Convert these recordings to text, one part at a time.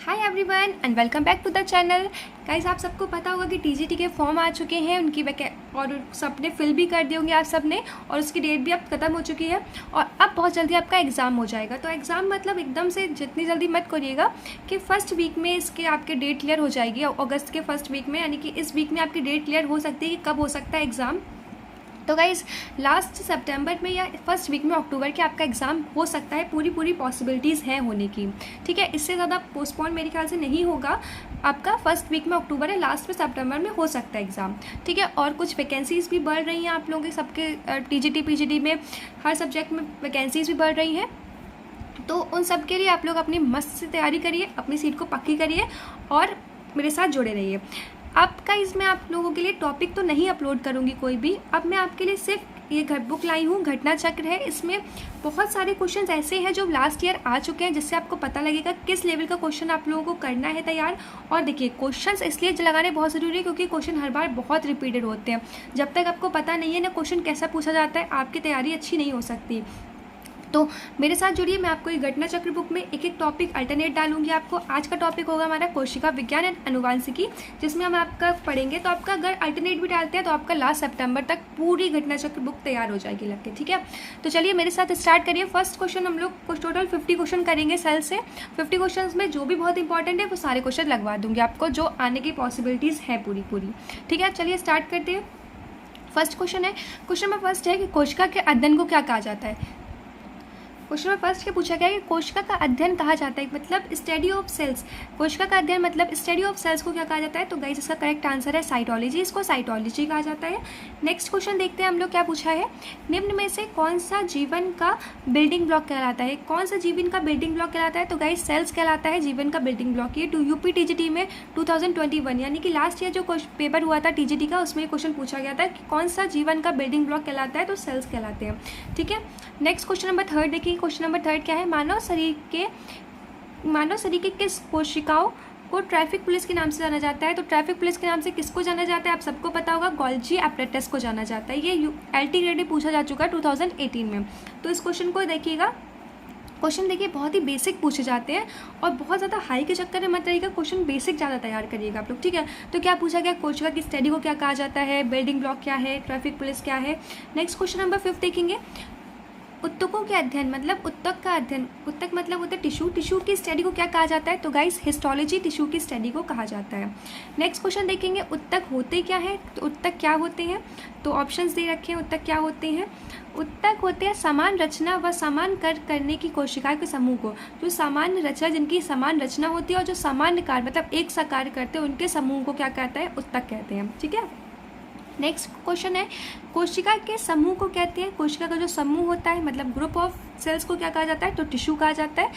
Hi everyone and welcome back to the channel. Guys, आप सबको पता होगा कि टीजीटी के फॉर्म आ चुके हैं, उनकी और सबने फिल भी कर दिए होंगे आप सबने, और उसकी डेट भी अब खत्म हो चुकी है और अब बहुत जल्दी आपका एग्ज़ाम हो जाएगा। तो एग्ज़ाम मतलब एकदम से जितनी जल्दी मत करिएगा कि फर्स्ट वीक में इसके आपके डेट क्लियर हो जाएगी, अगस्त के फर्स्ट वीक में, यानी कि इस वीक में आपकी डेट क्लियर हो सकती है कि कब हो सकता है एग्ज़ाम। तो गाइज़, लास्ट सितंबर में या फर्स्ट वीक में अक्टूबर के आपका एग्ज़ाम हो सकता है, पूरी पॉसिबिलिटीज़ हैं होने की। ठीक है, इससे ज़्यादा पोस्टपोन मेरे ख्याल से नहीं होगा। आपका फर्स्ट वीक में अक्टूबर है, लास्ट में सितंबर में हो सकता है एग्ज़ाम। ठीक है, और कुछ वैकेंसीज़ भी बढ़ रही हैं आप लोगों के सबके टीजीटी पीजीटी में, हर सब्जेक्ट में वैकेंसीज़ भी बढ़ रही हैं। तो उन सब के लिए आप लोग अपनी मस्त से तैयारी करिए, अपनी सीट को पक्की करिए और मेरे साथ जुड़े रहिए। आपका इसमें आप लोगों के लिए टॉपिक तो नहीं अपलोड करूँगी कोई भी, अब मैं आपके लिए सिर्फ ये बुक लाई हूँ, घटना चक्र है। इसमें बहुत सारे क्वेश्चंस ऐसे हैं जो लास्ट ईयर आ चुके हैं, जिससे आपको पता लगेगा किस लेवल का क्वेश्चन आप लोगों को करना है तैयार। और देखिए, क्वेश्चंस इसलिए लगाने बहुत ज़रूरी है क्योंकि क्वेश्चन हर बार बहुत रिपीटेड होते हैं। जब तक आपको पता नहीं है ना क्वेश्चन कैसा पूछा जाता है, आपकी तैयारी अच्छी नहीं हो सकती। तो मेरे साथ जुड़िए, मैं आपको ये घटना चक्र बुक में एक एक टॉपिक अल्टरनेट डालूंगी आपको। आज का टॉपिक होगा हमारा कोशिका विज्ञान एंड अनुवांशिकी, जिसमें हम आपका पढ़ेंगे। तो आपका अगर अल्टरनेट भी डालते हैं तो आपका लास्ट सितंबर तक पूरी घटना चक्र बुक तैयार हो जाएगी लग के। ठीक है, तो चलिए मेरे साथ स्टार्ट करिए। फर्स्ट क्वेश्चन हम लोग कुछ टोटल 50 क्वेश्चन करेंगे सेल से। 50 क्वेश्चन में जो भी बहुत इंपॉर्टेंट है वो सारे क्वेश्चन लगवा दूंगी आपको, जो आने की पॉसिबिलिटीज़ है पूरी। ठीक है, चलिए स्टार्ट करते हैं। फर्स्ट क्वेश्चन है, क्वेश्चन नंबर फर्स्ट है कि कोशिका के अध्ययन को क्या कहा जाता है। क्वेश्चन में फर्स्ट क्या पूछा गया है कि कोशिका का अध्ययन कहा जाता है, मतलब स्टडी ऑफ सेल्स। कोशिका का अध्ययन मतलब स्टडी ऑफ सेल्स को क्या कहा जाता है? तो गाइस, इसका करेक्ट आंसर है साइटोलॉजी, इसको साइटोलॉजी कहा जाता है। नेक्स्ट क्वेश्चन देखते हैं हम लोग क्या पूछा है। निम्न में से कौन सा जीवन का बिल्डिंग ब्लॉक कहलाता है? कौन सा जीवन का बिल्डिंग ब्लॉक कहलाता है? तो गाइस, सेल्स कहलाता है जीवन का बिल्डिंग ब्लॉक। ये यूपी टीजीटी में 2021 यानी कि लास्ट ईयर जो पेपर हुआ था टीजीटी का, उसमें क्वेश्चन पूछा गया था कि कौन सा जीवन का बिल्डिंग ब्लॉक कहलाता है? तो सेल्स कहलाते हैं। ठीक है, नेक्स्ट क्वेश्चन नंबर थर्ड देखिए। क्वेश्चन नंबर थर्ड क्या है? मानव शरीर के किस कोशिकाओं को ट्रैफिक पुलिस के नाम से जाना जाता है? तो ट्रैफिक पुलिस के नाम से किसको जाना जाता है? आप सबको पता होगा, गोल्जी एपरेटस को जाना जाता है। ये एलटी ग्रेड में पूछा जा चुका है 2018 में। तो इस क्वेश्चन को देखिएगा। क्वेश्चन देखिए, बहुत ही बेसिक पूछे जाते हैं और बहुत ज़्यादा हाई के चक्कर में मत रहिएगा, क्वेश्चन बेसिक ज़्यादा तैयार करिएगा आप लोग। ठीक है, तो क्या पूछा गया? कोशिका की स्टडी को क्या कहा जाता है, बिल्डिंग ब्लॉक क्या है, ट्रैफिक पुलिस क्या है। नेक्स्ट क्वेश्चन नंबर 5 देखेंगे। उत्तकों के अध्ययन मतलब उत्तक का अध्ययन, उत्तक मतलब होता है टिश्यू की स्टडी को क्या कहा जाता है? तो गाइस, हिस्टोलॉजी टिश्यू की स्टडी को कहा जाता है। नेक्स्ट क्वेश्चन देखेंगे, उत्तक होते क्या है? तो उत्तक क्या होते हैं? तो ऑप्शंस दे रखे हैं। उत्तक क्या होते हैं? उत्तक होते हैं समान रचना व समान करने की कोशिकाओं के समूह को। जो सामान्य रचना, जिनकी समान रचना होती है और जो सामान्य कार्य मतलब एक सा कार्य करते हैं, उनके समूह को क्या कहता है? उत्तक कहते हैं। ठीक है, नेक्स्ट क्वेश्चन है, कोशिका के समूह को कहते हैं, कोशिका का जो समूह होता है मतलब ग्रुप ऑफ सेल्स को क्या कहा जाता है? तो टिश्यू कहा जाता है।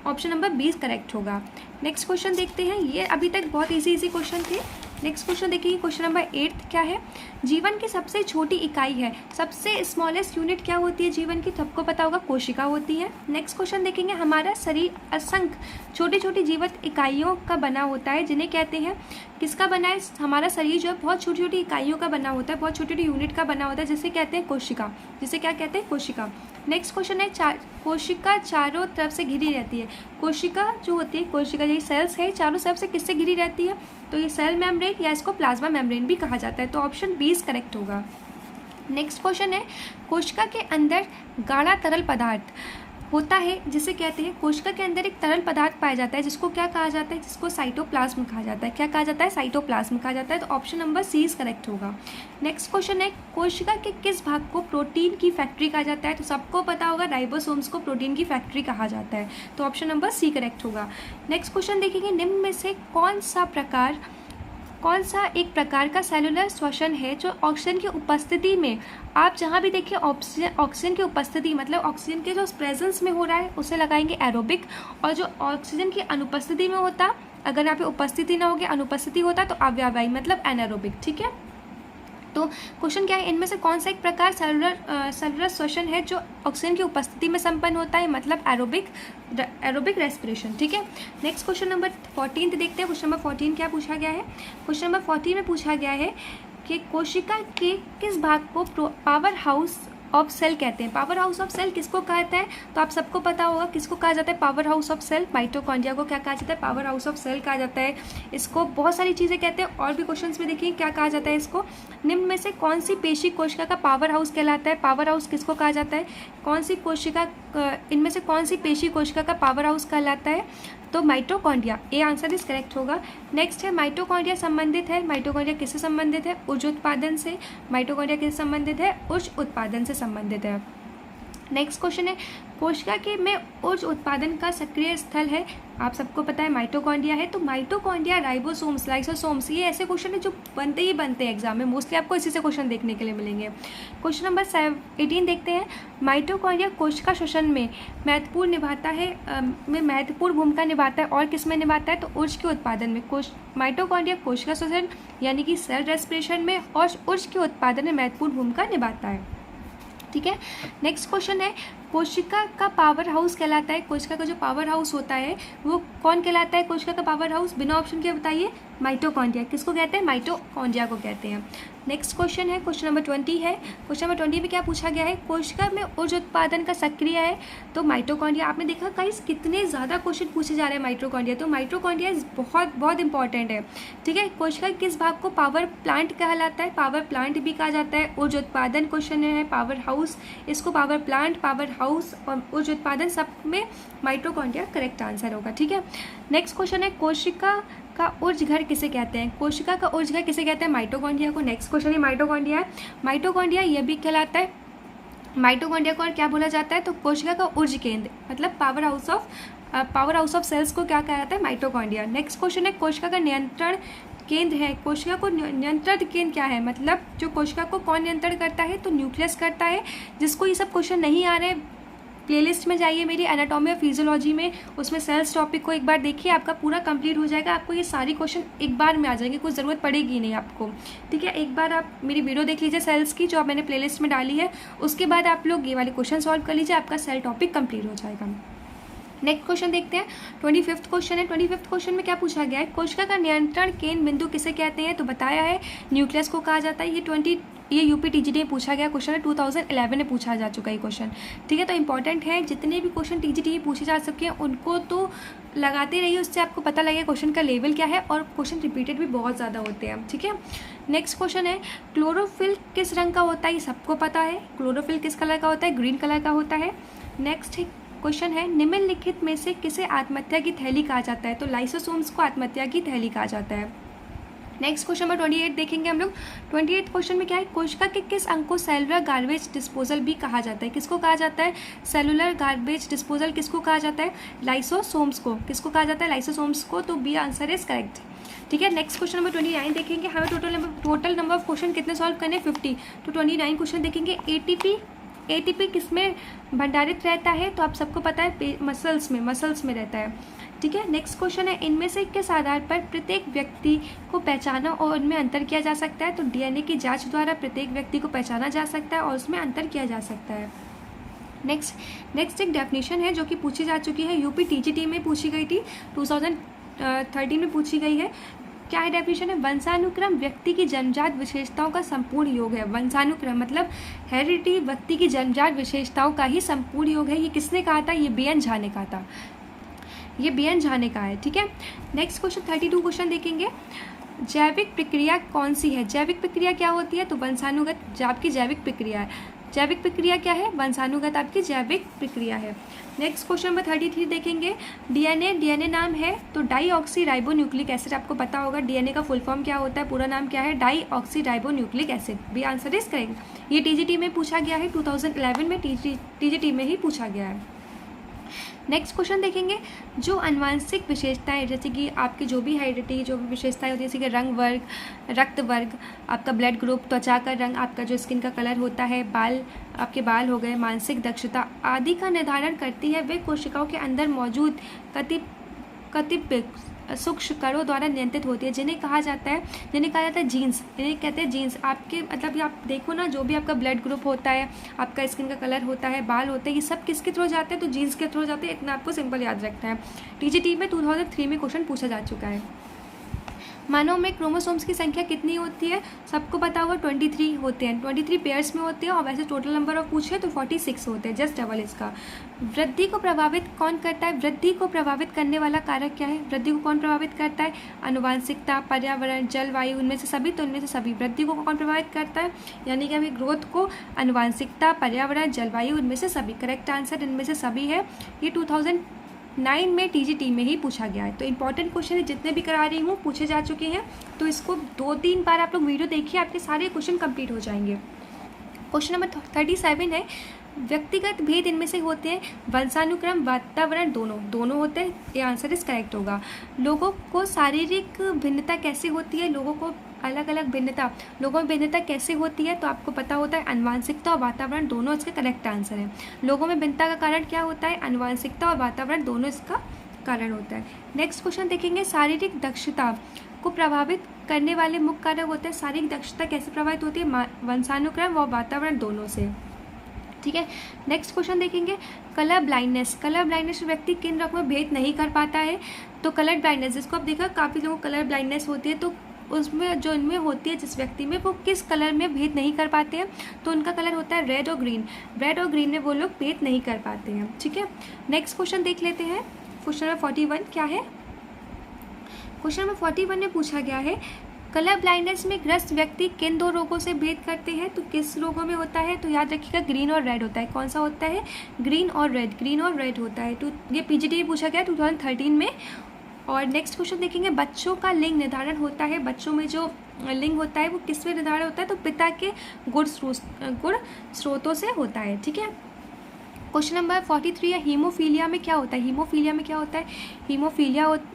ऑप्शन नंबर 20 करेक्ट होगा। नेक्स्ट क्वेश्चन देखते हैं। ये अभी तक बहुत इजी क्वेश्चन थे। नेक्स्ट क्वेश्चन देखिए, क्वेश्चन नंबर 8 क्या है? जीवन की सबसे छोटी इकाई है, सबसे स्मॉलेस्ट यूनिट क्या होती है जीवन की? सबको पता होगा, कोशिका होती है। नेक्स्ट क्वेश्चन देखेंगे, हमारा शरीर असंख्य छोटी छोटी जीवित इकाइयों का बना होता है, जिन्हें कहते हैं, किसका बना है? हमारा शरीर जो है बहुत छोटी छोटी इकाइयों का बना होता है, बहुत छोटी छोटी यूनिट का बना होता है, जिसे कहते हैं कोशिका। जिसे क्या कहते हैं? कोशिका। नेक्स्ट क्वेश्चन है, कोशिका चारों तरफ से घिरी रहती है। कोशिका जो होती है, कोशिका ये सेल्स है, चारों तरफ से किससे घिरी रहती है? तो ये सेल मेम्ब्रेन या इसको प्लाज्मा मेम्ब्रेन भी कहा जाता है। तो ऑप्शन 20 करेक्ट होगा। नेक्स्ट क्वेश्चन है, कोशिका के अंदर गाढ़ा तरल पदार्थ होता है, जिसे कहते हैं, कोशिका के अंदर एक तरल पदार्थ पाया जाता है, जिसको क्या कहा जाता है? जिसको साइटोप्लाज्म कहा जाता है। क्या कहा जाता है? साइटोप्लाज्म कहा जाता है। तो ऑप्शन नंबर सी करेक्ट होगा। नेक्स्ट क्वेश्चन है, कोशिका के किस भाग को प्रोटीन की फैक्ट्री कहा जाता है? तो सबको पता होगा, राइबोसोम्स को प्रोटीन की फैक्ट्री कहा जाता है। तो ऑप्शन नंबर सी करेक्ट होगा। नेक्स्ट क्वेश्चन देखेंगे, निम्न में से कौन सा एक प्रकार का सेलुलर श्वसन है जो ऑक्सीजन की उपस्थिति में, आप जहाँ भी देखिए ऑक्सीजन की उपस्थिति मतलब ऑक्सीजन के जो प्रेजेंस में हो रहा है उसे लगाएंगे एरोबिक, और जो ऑक्सीजन की अनुपस्थिति में होता, अगर यहाँ पे उपस्थिति ना होगी अनुपस्थिति होता, तो अव्ययवाही मतलब एनारोबिक। ठीक है, तो क्वेश्चन क्या है, इनमें से कौन सा एक प्रकार सेलुलर श्वसन है जो ऑक्सीजन की उपस्थिति में संपन्न होता है, मतलब एरोबिक रेस्पिरेशन। ठीक है, नेक्स्ट क्वेश्चन नंबर 14 देखते हैं। क्वेश्चन नंबर 14 क्या पूछा गया है? क्वेश्चन नंबर 14 में पूछा गया है कि कोशिका के किस भाग को पावर हाउस ऑफ सेल कहते हैं। पावर हाउस ऑफ सेल किसको कहता है, तो आप सबको पता होगा किसको कहा जाता है power house of cell. Mitochondria को क्या कहा जाता है, पावर हाउस ऑफ सेल कहा जाता है। इसको बहुत सारी चीज़ें कहते हैं, और भी क्वेश्चंस में देखिए क्या कहा जाता है इसको। निम्न में से कौन सी पेशी कोशिका का पावर हाउस कहलाता है, पावर हाउस किसको कहा जाता है, कौन सी कोशिका, इनमें से कौन सी पेशी कोशिका का पावर हाउस कहलाता है, तो माइटोकॉन्ड्रिया। ए आंसर इस करेक्ट होगा। नेक्स्ट है माइटोकॉन्ड्रिया संबंधित है, माइटोकॉन्ड्रिया किससे संबंधित है, ऊर्जा उत्पादन से। माइटोकॉन्ड्रिया किससे संबंधित है, ऊर्जा उत्पादन से संबंधित है। नेक्स्ट क्वेश्चन है कोशिका के में ऊर्जा उत्पादन का सक्रिय स्थल है, आप सबको पता है माइटोकॉन्ड्रिया है। तो माइटोकॉन्ड्रिया, राइबोसोम्स, लाइसोसोम्स, ये ऐसे क्वेश्चन है जो बनते ही बनते हैं एग्जाम में, मोस्टली आपको इसी से क्वेश्चन देखने के लिए मिलेंगे। क्वेश्चन नंबर 18 देखते हैं। माइटोकॉन्ड्रिया कोशिका श्वसन में महत्वपूर्ण भूमिका निभाता है, और किस में निभाता है, तो ऊर्जा के उत्पादन में। माइटोकॉन्ड्रिया कोशिका श्वसन यानी कि सेल रेस्पिरेशन में और ऊर्जा के उत्पादन में महत्वपूर्ण भूमिका निभाता है। ठीक है, नेक्स्ट क्वेश्चन है कोशिका का पावर हाउस कहलाता है, कोशिका का जो पावर हाउस होता है वो कौन कहलाता है, कोशिका का पावर हाउस, बिना ऑप्शन के बताइए, माइटोकॉन्ड्रिया। किसको कहते हैं, माइटोकॉन्ड्रिया को कहते हैं। नेक्स्ट क्वेश्चन है क्वेश्चन नंबर 20 है। क्वेश्चन नंबर 20 में क्या पूछा गया है, कोशिका में ऊर्जा उत्पादन का सक्रिय है, तो माइटोकॉन्ड्रिया। आपने देखा गाइस कितने ज़्यादा क्वेश्चन पूछे जा रहे हैं माइटोकॉन्ड्रिया, तो माइटोकॉन्ड्रिया बहुत बहुत इंपॉर्टेंट है। ठीक है, कोशिका के किस भाग को पावर प्लांट कहलाता है, पावर प्लांट भी कहा जाता है। ऊर्जा उत्पादन क्वेश्चन है, पावर हाउस, इसको पावर प्लांट, पावर हाउस और ऊर्जा उत्पादन सब में माइटोकॉन्ड्रिया करेक्ट आंसर होगा। ठीक है, नेक्स्ट क्वेश्चन है कोशिका का ऊर्ज घर किसे कहते हैं, कोशिका का ऊर्ज घर किसे कहते हैं, माइटोकॉन्ड्रिया को। नेक्स्ट क्वेश्चन है माइटोकॉन्ड्रिया है, माइटोकॉन्ड्रिया यह भी कहलाता है, माइटोकॉन्ड्रिया को और क्या बोला जाता है, तो कोशिका का ऊर्ज केंद्र, मतलब पावर हाउस ऑफ सेल्स को क्या कहा जाता है, माइटोकॉन्ड्रिया। नेक्स्ट क्वेश्चन है कोशिका का नियंत्रण केंद्र है, कोशिका को नियंत्रण केंद्र क्या है, मतलब जो कोशिका को कौन नियंत्रण करता है, तो न्यूक्लियस करता है। जिसको ये सब क्वेश्चन नहीं आ रहे, प्लेलिस्ट में जाइए मेरी एनाटॉमी और फिजियोलॉजी में, उसमें सेल्स टॉपिक को एक बार देखिए, आपका पूरा कंप्लीट हो जाएगा। आपको ये सारी क्वेश्चन एक बार में आ जाएंगे, कुछ ज़रूरत पड़ेगी नहीं आपको। ठीक है, एक बार आप मेरी वीडियो देख लीजिए सेल्स की, जो आप मैंने प्लेलिस्ट में डाली है, उसके बाद आप लोग ये वाले क्वेश्चन सॉल्व कर लीजिए, आपका सेल टॉपिक कंप्लीट हो जाएगा। नेक्स्ट क्वेश्चन देखते हैं, 25th क्वेश्चन है। 25th क्वेश्चन में क्या पूछा गया है, कोशिका का नियंत्रण केंद्र बिंदु किसे कहते हैं, तो बताया है न्यूक्लियस को कहा जाता है। ये यूपी टीजीटी में पूछा गया क्वेश्चन है, 2011 में पूछा जा चुका है क्वेश्चन। ठीक है, तो इंपॉर्टेंट है, जितने भी क्वेश्चन टीजीटी में पूछे जा सके उनको तो लगाते रहिए, उससे आपको पता लगेगा क्वेश्चन का लेवल क्या है, और क्वेश्चन रिपीटेड भी बहुत ज़्यादा होते हैं। ठीक है, नेक्स्ट क्वेश्चन है क्लोरोफिल किस रंग का होता है, ये सबको पता है, क्लोरोफिल किस कलर का होता है, ग्रीन कलर का होता है। नेक्स्ट क्वेश्चन है निम्नलिखित में से किसे आत्महत्या की थैली कहा जाता है, तो लाइसोसोम्स को आत्महत्या की थैली कहा जाता है। नेक्स्ट क्वेश्चन नंबर 28 देखेंगे हम लोग। 28 क्वेश्चन में क्या है, कोशिका के किस अंग को सेलुलर गार्बेज डिस्पोजल भी कहा जाता है, किसको कहा जाता है, सेलुलर गार्बेज डिस्पोजल किसको कहा जाता है, लाइसोसोम्स को। किसको कहा जाता है, लाइसोसोम्स को, तो बी आंसर इज करेक्ट। ठीक है, नेक्स्ट क्वेश्चन नंबर 29 देखेंगे। हमें टोटल नंबर ऑफ क्वेश्चन कितने सॉल्व करने, 50। तो 29 क्वेश्चन देखेंगे। एटीपी किसमें भंडारित रहता है, तो आप सबको पता है मसल्स में रहता है। ठीक है, नेक्स्ट क्वेश्चन है इनमें से किस आधार पर प्रत्येक व्यक्ति को पहचाना और उनमें अंतर किया जा सकता है, तो डीएनए की जांच द्वारा प्रत्येक व्यक्ति को पहचाना जा सकता है और उसमें अंतर किया जा सकता है। नेक्स्ट एक डेफिनेशन है जो कि पूछी जा चुकी है, यूपी टीजीटी में पूछी गई थी, 2013 में पूछी गई है। क्या है डेफिनेशन है, वंशानुक्रम व्यक्ति की जन्मजात विशेषताओं का संपूर्ण योग है। वंशानुक्रम मतलब हेरिडिटी व्यक्ति की जन्मजात विशेषताओं का ही संपूर्ण योग है। ये किसने कहा था, ये बीएन झा ने कहा था, ये बीएन झा ने कहा है। ठीक है, नेक्स्ट क्वेश्चन 32 क्वेश्चन देखेंगे। जैविक प्रक्रिया कौन सी है, जैविक प्रक्रिया क्या होती है, तो वंशानुगत आपकी जैविक प्रक्रिया है। जैविक प्रक्रिया क्या है, वंशानुगत आपकी जैविक प्रक्रिया है। नेक्स्ट क्वेश्चन नंबर 33 देखेंगे। डीएनए नाम है, तो डाईऑक्सी राइबो न्यूक्लिक एसिड, आपको पता होगा डीएनए का फुल फॉर्म क्या होता है, पूरा नाम क्या है, deoxy ribo nucleic acid. B answer is correct. ये टीजीटी में पूछा गया है, 2011 में टीजीटी में ही पूछा गया है। नेक्स्ट क्वेश्चन देखेंगे। जो आनुवंशिक विशेषताएं, जैसे कि आपकी जो भी हेरिडिटी जो भी विशेषताएं होती है, जैसे कि रंग वर्ग, रक्त वर्ग, आपका ब्लड ग्रुप, त्वचा का रंग, आपका जो स्किन का कलर होता है, आपके बाल हो गए, मानसिक दक्षता आदि का निर्धारण करती है, वे कोशिकाओं के अंदर मौजूद कतिपय सूक्ष्म कणों द्वारा नियंत्रित होती है, जिन्हें कहा जाता है जीन्स, इन्हें कहते हैं जीन्स। आपके मतलब आप देखो ना, जो भी आपका ब्लड ग्रुप होता है, आपका स्किन का कलर होता है, बाल होते हैं, ये सब किसके थ्रू जाते हैं, तो जीन्स के थ्रू जाते हैं। इतना आपको सिंपल याद रखना है। टीजीटी में 2003 में क्वेश्चन पूछा जा चुका है। मानव में क्रोमोसोम्स की संख्या कितनी होती है? सबको पता होगा 23 होते हैं, 23 पेयर्स में होते हैं, और वैसे टोटल नंबर ऑफ पूछे तो 46 होते हैं, जस्ट डबल इसका। वृद्धि को प्रभावित कौन करता है? वृद्धि को प्रभावित करने वाला कारक क्या है? वृद्धि को कौन प्रभावित करता है? आनुवांशिकता, पर्यावरण, जलवायु, उनमें से सभी? तो उनमें से सभी। वृद्धि को कौन प्रभावित करता है? यानी कि अभी ग्रोथ को आनुवांशिकता, पर्यावरण, जलवायु, उनमें से सभी। करेक्ट आंसर इनमें से सभी है। ये 2009 में टीजीटी में ही पूछा गया है। तो इंपॉर्टेंट क्वेश्चन है, जितने भी करा रही हूँ पूछे जा चुके हैं, तो इसको 2-3 बार आप लोग वीडियो देखिए, आपके सारे क्वेश्चन कंप्लीट हो जाएंगे। क्वेश्चन नंबर 37 है, व्यक्तिगत भेद इनमें से होते हैं? वंशानुक्रम, वातावरण, दोनों होते हैं। ये आंसर इस करेक्ट होगा। लोगों को शारीरिक भिन्नता कैसे होती है? लोगों को अलग अलग भिन्नता, लोगों में भिन्नता कैसे होती है? तो आपको पता होता है आनुवांशिकता और वातावरण, दोनों इसका करेक्ट आंसर है। लोगों में भिन्नता का कारण क्या होता है? आनुवांशिकता और वातावरण, दोनों इसका कारण होता है। नेक्स्ट क्वेश्चन देखेंगे, शारीरिक दक्षता को प्रभावित करने वाले मुख्य कारक होते हैं। शारीरिक दक्षता कैसे प्रभावित होती है? वंशानुक्रम व वातावरण, दोनों से। ठीक है, नेक्स्ट क्वेश्चन देखेंगे, कलर ब्लाइंडनेस। कलर ब्लाइंडनेस व्यक्ति किन रंगों में भेद नहीं कर पाता है? तो कलर ब्लाइंडनेस, जिसको आप देखा काफ़ी लोगों को कलर ब्लाइंडनेस होती है, तो उसमें जो इनमें होती है जिस व्यक्ति में, वो किस कलर में भेद नहीं कर पाते हैं? तो उनका कलर होता है रेड और ग्रीन। रेड और ग्रीन में वो लोग भेद नहीं कर पाते हैं। ठीक है, नेक्स्ट क्वेश्चन देख लेते हैं। क्वेश्चन नंबर 41 क्या है? क्वेश्चन नंबर 41 में पूछा गया है, कलर ब्लाइंडनेस में ग्रस्त व्यक्ति किन 2 रोगों से भेद करते हैं? तो किस रोगों में होता है? तो याद रखिएगा ग्रीन और रेड होता है। कौन सा होता है? ग्रीन और रेड, ग्रीन और रेड होता है। तो ये पीजीटी में पूछा गया 2013 में। और नेक्स्ट क्वेश्चन देखेंगे, बच्चों का लिंग निर्धारण होता है? बच्चों में जो लिंग होता है वो किस में निर्धारण होता है? तो पिता के गुण स्रोतों से होता है। ठीक है, क्वेश्चन नंबर 43 है, हीमोफीलिया में क्या होता है? हीमोफीलिया में क्या होता है?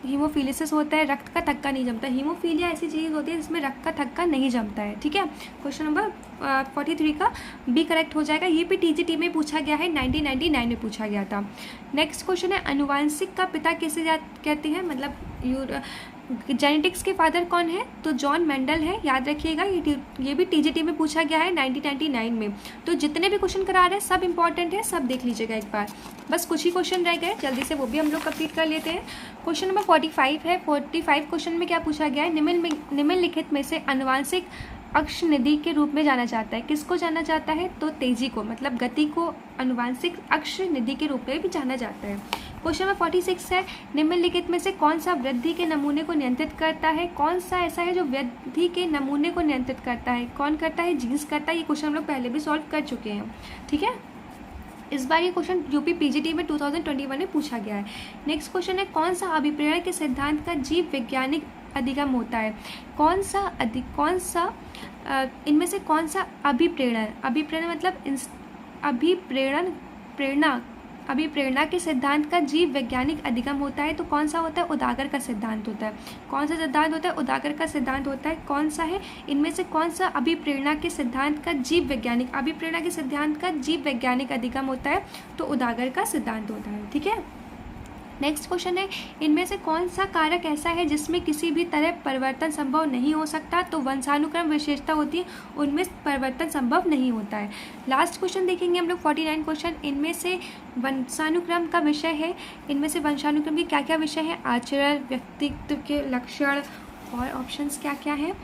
हीमोफीलिसिस होता है, रक्त का थक्का नहीं जमता। हीमोफीलिया ऐसी चीज़ होती है जिसमें रक्त का थक्का नहीं जमता है। ठीक है, क्वेश्चन नंबर 43 का बी करेक्ट हो जाएगा। ये भी टीजीटी में पूछा गया है, 1999 में पूछा गया था। नेक्स्ट क्वेश्चन है, अनुवांशिक का पिता किसे कहते हैं? मतलब जेनेटिक्स के फादर कौन है? तो जॉन मेंडल है, याद रखिएगा। ये भी टीजीटी में पूछा गया है 1999 में। तो जितने भी क्वेश्चन करा रहे हैं सब इंपॉर्टेंट है, सब देख लीजिएगा एक बार। बस कुछ ही क्वेश्चन रह गए, जल्दी से वो भी हम लोग कंप्लीट कर लेते हैं। क्वेश्चन नंबर 45 है। 45 क्वेश्चन में क्या पूछा गया है? निम्नलिखित में से आनुवांशिक अक्ष निधि के रूप में जाना जाता है? किसको जाना जाता है? तो तेजी को, मतलब गति को आनुवांशिक अक्ष निधि के रूप में भी जाना जाता है। क्वेश्चन नंबर 46 है, निम्नलिखित में से कौन सा वृद्धि के नमूने को नियंत्रित करता है? कौन सा ऐसा है जो वृद्धि के नमूने को नियंत्रित करता है? कौन करता है? जीन्स करता है। ये क्वेश्चन हम लोग पहले भी सॉल्व कर चुके हैं। ठीक है, इस बार ये क्वेश्चन यूपी पीजीटी में 2021 में पूछा गया है। नेक्स्ट क्वेश्चन है, कौन सा अभिप्रेरण के सिद्धांत का जीव वैज्ञानिक अधिगम होता है? इनमें से कौन सा अभिप्रेरण मतलब अभिप्रेरणा के सिद्धांत का जीव वैज्ञानिक अधिगम होता है? तो कौन सा होता है? उदागर का सिद्धांत होता है। कौन सा सिद्धांत होता है? उदागर का सिद्धांत होता है। कौन सा है? इनमें से कौन सा अभिप्रेरणा के सिद्धांत का जीव वैज्ञानिक अधिगम होता है? तो उदागर का सिद्धांत होता है। ठीक है, नेक्स्ट क्वेश्चन है, इनमें से कौन सा कारक ऐसा है जिसमें किसी भी तरह परिवर्तन संभव नहीं हो सकता? तो वंशानुक्रम विशेषता होती है, उनमें परिवर्तन संभव नहीं होता है। लास्ट क्वेश्चन देखेंगे हम लोग 49 क्वेश्चन। इनमें से वंशानुक्रम का विषय है, इनमें से वंशानुक्रम के क्या क्या विषय है? आचरण, व्यक्तित्व के लक्षण, और ऑप्शंस क्या क्या है?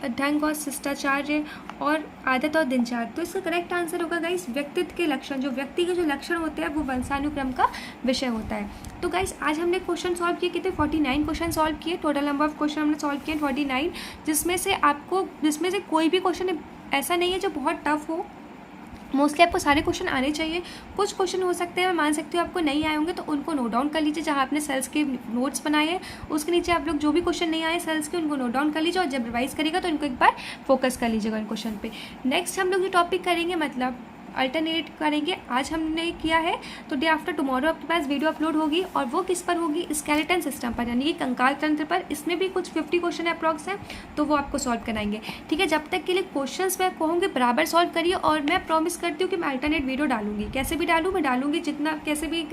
ढंग और शिष्टाचार, और आदत और दिनचर्या। तो इसका करेक्ट आंसर होगा गाइस व्यक्तित्व के लक्षण। जो व्यक्ति के जो लक्षण होते हैं वो वंशानुक्रम का विषय होता है। तो गाइस आज हमने क्वेश्चन सॉल्व किए, कितने 49 क्वेश्चन सॉल्व किए। टोटल नंबर ऑफ क्वेश्चन हमने सॉल्व किए 49, जिसमें से कोई भी क्वेश्चन ऐसा नहीं है जो बहुत टफ हो। मोस्टली आपको सारे क्वेश्चन आने चाहिए। कुछ क्वेश्चन हो सकते हैं, मैं मान सकती हूँ आपको नहीं आए होंगे, तो उनको नोट डाउन कर लीजिए। जहाँ आपने सेल्स के नोट्स बनाए हैं उसके नीचे आप लोग जो भी क्वेश्चन नहीं आए सेल्स के, उनको नोट डाउन कर लीजिए, और जब रिवाइज करेगा तो इनको एक बार फोकस कर लीजिएगा इन क्वेश्चन पे। नेक्स्ट हम लोग जो टॉपिक करेंगे मतलब अल्टरनेट करेंगे। आज हमने किया है, तो डे आफ्टर टुमारो आपके पास वीडियो अपलोड होगी, और वो किस पर होगी? स्केलेटन सिस्टम पर, यानी कि कंकाल तंत्र पर। इसमें भी कुछ 50 क्वेश्चन अप्रॉक्स हैं, तो वो आपको सॉल्व कराएंगे। ठीक है, जब तक के लिए क्वेश्चंस मैं कहूँगी बराबर सॉल्व करिए, और मैं प्रॉमिस करती हूँ कि मैं अल्टरनेट वीडियो डालूंगी। कैसे भी डालूँ, मैं डालूंगी, जितना कैसे भी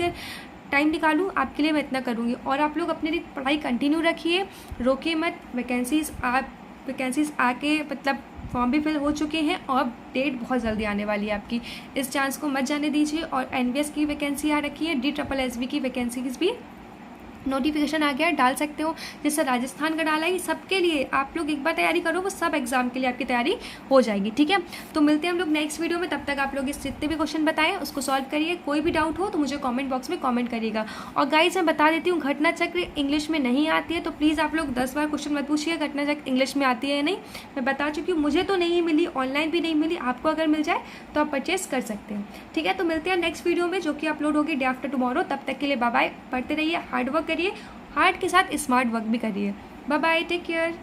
टाइम निकालूँ आपके लिए मैं इतना करूँगी। और आप लोग अपने लिए पढ़ाई कंटिन्यू रखिए, रोकिए मत। वैकेंसीज आके मतलब फॉर्म भी फिल हो चुके हैं, और डेट बहुत जल्दी आने वाली है आपकी। इस चांस को मत जाने दीजिए। और एनवीएस की वैकेंसी आ रखी है, DSSB की वैकेंसीज भी नोटिफिकेशन आ गया है, डाल सकते हो। जैसे राजस्थान का डाला है, सबके लिए आप लोग एक बार तैयारी करो, वो सब एग्जाम के लिए आपकी तैयारी हो जाएगी। ठीक है, तो मिलते हैं हम लोग नेक्स्ट वीडियो में। तब तक आप लोग इस जितने भी क्वेश्चन बताएं उसको सॉल्व करिए। कोई भी डाउट हो तो मुझे कमेंट बॉक्स में कमेंट करिएगा। और गाइज मैं बता देती हूँ, घटना चक्र इंग्लिश में नहीं आती है, तो प्लीज़ आप लोग 10 बार क्वेश्चन मत पूछिए घटना चक्र इंग्लिश में आती है या नहीं। मैं बता चुकी हूँ, मुझे तो नहीं मिली, ऑनलाइन भी नहीं मिली, आपको अगर मिल जाए तो आप परचेस कर सकते हैं। ठीक है, तो मिलते हैं नेक्स्ट वीडियो में, जो कि अपलोड होगी डे आफ्टर टुमारो। तब तक के लिए बाय बाय। पढ़ते रहिए, हार्ड वर्क करिए, हार्ड के साथ स्मार्ट वर्क भी करिए। Bye bye, take care.